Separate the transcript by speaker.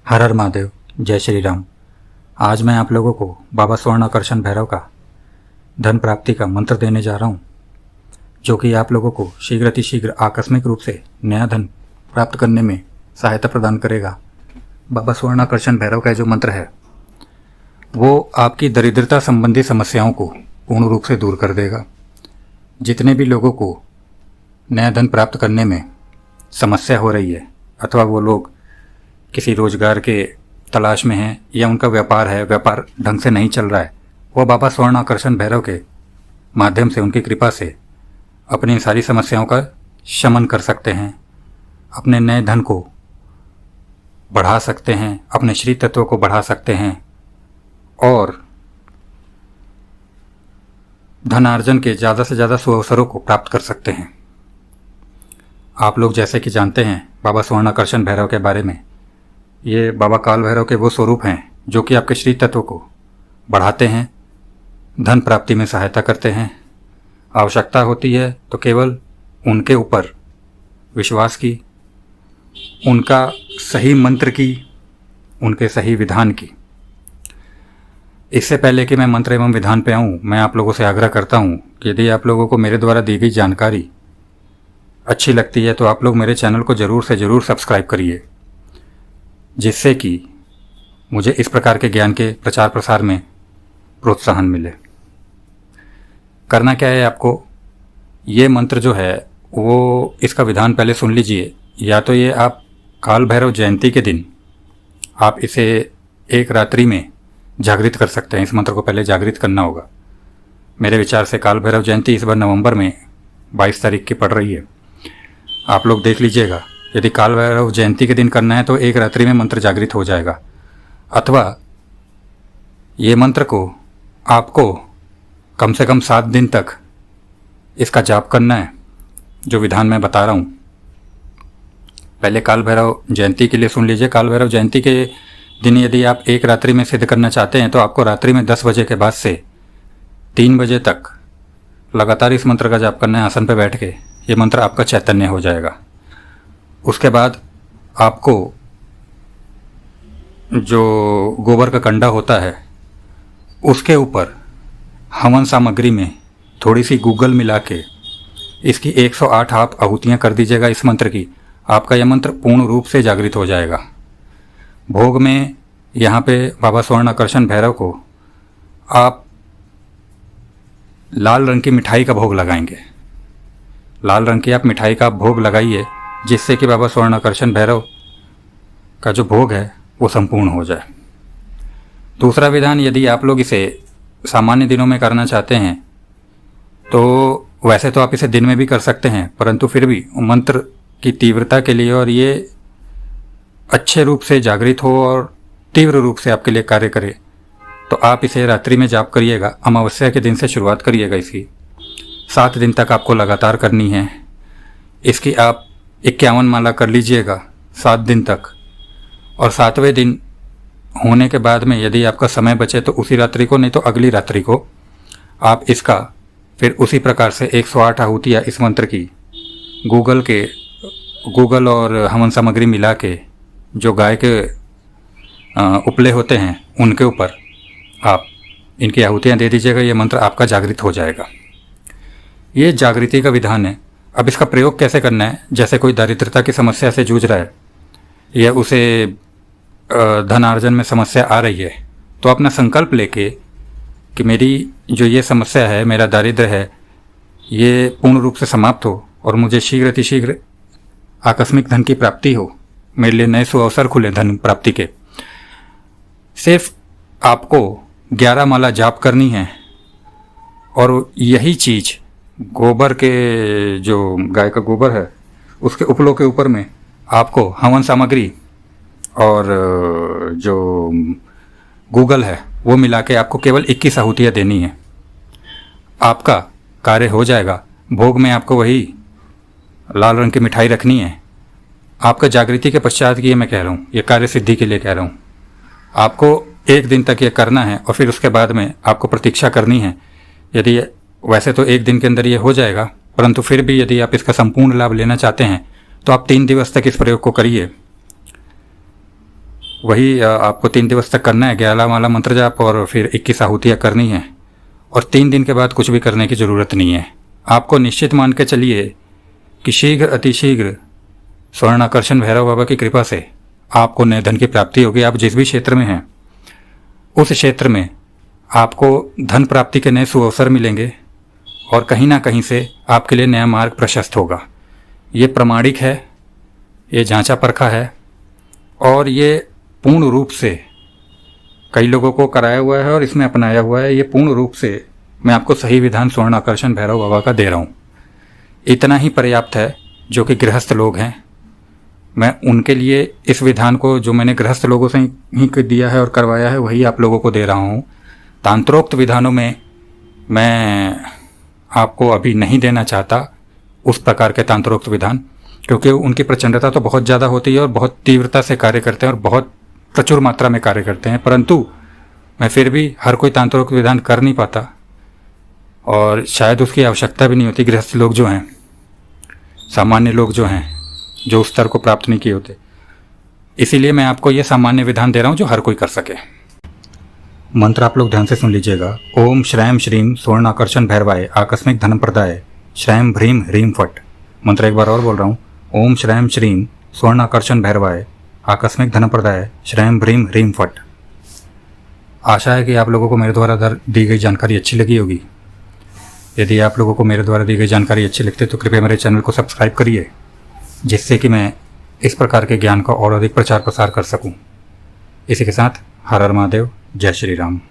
Speaker 1: हर हर महादेव, जय श्री राम। आज मैं आप लोगों को बाबा स्वर्णाकर्षण भैरव का धन प्राप्ति का मंत्र देने जा रहा हूँ, जो कि आप लोगों को शीघ्र अतिशीघ्र आकस्मिक रूप से नया धन प्राप्त करने में सहायता प्रदान करेगा। बाबा स्वर्णाकर्षण भैरव का जो मंत्र है वो आपकी दरिद्रता संबंधी समस्याओं को पूर्ण रूप से दूर कर देगा। जितने भी लोगों को नया धन प्राप्त करने में समस्या हो रही है, अथवा वो लोग किसी रोजगार के तलाश में हैं या उनका व्यापार ढंग से नहीं चल रहा है, वो बाबा स्वर्णाकर्षण भैरव के माध्यम से, उनकी कृपा से अपनी सारी समस्याओं का शमन कर सकते हैं, अपने नए धन को बढ़ा सकते हैं, अपने श्री तत्व को बढ़ा सकते हैं और धनार्जन के ज़्यादा से ज़्यादा सुअवसरों को प्राप्त कर सकते हैं। आप लोग जैसे कि जानते हैं बाबा स्वर्णाकर्षण भैरव के बारे में, ये बाबा काल भैरव के वो स्वरूप हैं जो कि आपके श्री तत्व को बढ़ाते हैं, धन प्राप्ति में सहायता करते हैं। आवश्यकता होती है तो केवल उनके ऊपर विश्वास की, उनका सही मंत्र की, उनके सही विधान की। इससे पहले कि मैं मंत्र एवं विधान पे आऊँ, मैं आप लोगों से आग्रह करता हूँ कि यदि आप लोगों को मेरे द्वारा दी गई जानकारी अच्छी लगती है तो आप लोग मेरे चैनल को ज़रूर से ज़रूर सब्सक्राइब करिए, जिससे कि मुझे इस प्रकार के ज्ञान के प्रचार प्रसार में प्रोत्साहन मिले। करना क्या है आपको, ये मंत्र जो है वो, इसका विधान पहले सुन लीजिए। या तो ये आप काल भैरव जयंती के दिन आप इसे एक रात्रि में जागृत कर सकते हैं। इस मंत्र को पहले जागृत करना होगा। मेरे विचार से काल भैरव जयंती इस बार नवंबर में 22 तारीख की पड़ रही है। आप लोग देख लीजिएगा, यदि काल भैरव जयंती के दिन करना है तो एक रात्रि में मंत्र जागृत हो जाएगा। अथवा ये मंत्र को आपको कम से कम 7 दिन तक इसका जाप करना है, जो विधान मैं बता रहा हूँ। पहले काल भैरव जयंती के लिए सुन लीजिए। काल भैरव जयंती के दिन यदि आप एक रात्रि में सिद्ध करना चाहते हैं तो आपको रात्रि में 10 बजे के बाद से 3 बजे तक लगातार इस मंत्र का जाप करना है, आसन पर बैठ के। ये मंत्र आपका चैतन्य हो जाएगा। उसके बाद आपको जो गोबर का कंडा होता है उसके ऊपर हवन सामग्री में थोड़ी सी गूगल मिला के इसकी 108 आप आहुतियाँ कर दीजिएगा इस मंत्र की। आपका यह मंत्र पूर्ण रूप से जागृत हो जाएगा। भोग में यहाँ पे बाबा स्वर्णाकर्षण भैरव को आप लाल रंग की मिठाई का भोग लगाएंगे। लाल रंग की आप मिठाई का भोग लगाइए, जिससे कि बाबा स्वर्णाकर्षण भैरव का जो भोग है वो संपूर्ण हो जाए। दूसरा विधान, यदि आप लोग इसे सामान्य दिनों में करना चाहते हैं तो वैसे तो आप इसे दिन में भी कर सकते हैं, परंतु फिर भी मंत्र की तीव्रता के लिए और ये अच्छे रूप से जागृत हो और तीव्र रूप से आपके लिए कार्य करे तो आप इसे रात्रि में जाप करिएगा। अमावस्या के दिन से शुरुआत करिएगा। इसकी 7 दिन तक आपको लगातार करनी है। इसकी आप 51 माला कर लीजिएगा 7 दिन तक, और 7वें दिन होने के बाद में यदि आपका समय बचे तो उसी रात्रि को, नहीं तो अगली रात्रि को आप इसका फिर उसी प्रकार से 108 आहुतियाँ इस मंत्र की गूगल और हवन सामग्री मिला के, जो गाय के उपले होते हैं उनके ऊपर आप इनकी आहुतियाँ दे दीजिएगा। ये मंत्र आपका जागृत हो जाएगा। ये जागृति का विधान है। अब इसका प्रयोग कैसे करना है, जैसे कोई दरिद्रता की समस्या से जूझ रहा है या उसे धनार्जन में समस्या आ रही है, तो अपना संकल्प लेके कि मेरी जो ये समस्या है, मेरा दारिद्र्य है, ये पूर्ण रूप से समाप्त हो और मुझे शीघ्र अतिशीघ्र आकस्मिक धन की प्राप्ति हो, मेरे लिए नए सुअवसर खुले धन प्राप्ति के। सिर्फ आपको 11 माला जाप करनी है और यही चीज़ गोबर के, जो गाय का गोबर है उसके उपलों के ऊपर में आपको हवन सामग्री और जो गूगल है वो मिला के आपको केवल 21 आहुतियाँ देनी है। आपका कार्य हो जाएगा। भोग में आपको वही लाल रंग की मिठाई रखनी है। आपका जागृति के पश्चात की, ये मैं कह रहा हूँ, ये कार्य सिद्धि के लिए कह रहा हूँ। आपको 1 दिन तक ये करना है और फिर उसके बाद में आपको प्रतीक्षा करनी है। यदि वैसे तो 1 दिन के अंदर ये हो जाएगा, परंतु फिर भी यदि आप इसका संपूर्ण लाभ लेना चाहते हैं तो आप 3 दिवस तक इस प्रयोग को करिए। वही आपको 3 दिवस तक करना है। 11 माला मंत्र जाप और फिर 21 आहुतियाँ करनी है, और 3 दिन के बाद कुछ भी करने की ज़रूरत नहीं है। आपको निश्चित मान के चलिए कि शीघ्र अतिशीघ्र स्वर्णाकर्षण भैरव बाबा की कृपा से आपको नए धन की प्राप्ति होगी। आप जिस भी क्षेत्र में हैं उस क्षेत्र में आपको धन प्राप्ति के नए सुअवसर मिलेंगे, और कहीं ना कहीं से आपके लिए नया मार्ग प्रशस्त होगा। ये प्रमाणिक है, ये जांचा परखा है, और ये पूर्ण रूप से कई लोगों को कराया हुआ है और इसमें अपनाया हुआ है। ये पूर्ण रूप से मैं आपको सही विधान स्वर्णाकर्षण भैरव बाबा का दे रहा हूँ। इतना ही पर्याप्त है। जो कि गृहस्थ लोग हैं, मैं उनके लिए इस विधान को, जो मैंने गृहस्थ लोगों से ही दिया है और करवाया है, वही आप लोगों को दे रहा हूँ। तांत्रोक्त विधानों में मैं आपको अभी नहीं देना चाहता उस प्रकार के तांत्रोक्त विधान, क्योंकि उनकी प्रचंडता तो बहुत ज़्यादा होती है और बहुत तीव्रता से कार्य करते हैं और बहुत प्रचुर मात्रा में कार्य करते हैं। परंतु मैं फिर भी हर कोई तांत्रिक विधान कर नहीं पाता, और शायद उसकी आवश्यकता भी नहीं होती। गृहस्थ लोग जो हैं, सामान्य लोग जो हैं, जो उस स्तर को प्राप्त नहीं किए होते, इसीलिए मैं आपको ये सामान्य विधान दे रहा हूँ जो हर कोई कर सके। मंत्र आप लोग ध्यान से सुन लीजिएगा। ओम श्रैम श्रीम स्वर्णाकर्षण भैरवाय आकस्मिक धन प्रदाय श्रैम भ्रीम ह्रीम फट। मंत्र एक बार और बोल रहा हूँ। ओम श्रैम श्रीम स्वर्णाकर्षण भैरवाय आकस्मिक धन प्रदाय श्रैम भ्रीम ह्रीम फट। आशा है कि आप लोगों को मेरे द्वारा दी गई जानकारी अच्छी लगी होगी। यदि आप लोगों को मेरे द्वारा दी गई जानकारी अच्छी लगती है तो कृपया मेरे चैनल को सब्सक्राइब करिए, जिससे कि मैं इस प्रकार के ज्ञान का और अधिक प्रचार प्रसार कर सकूं। इसी के साथ हर हर महादेव, जय श्री राम।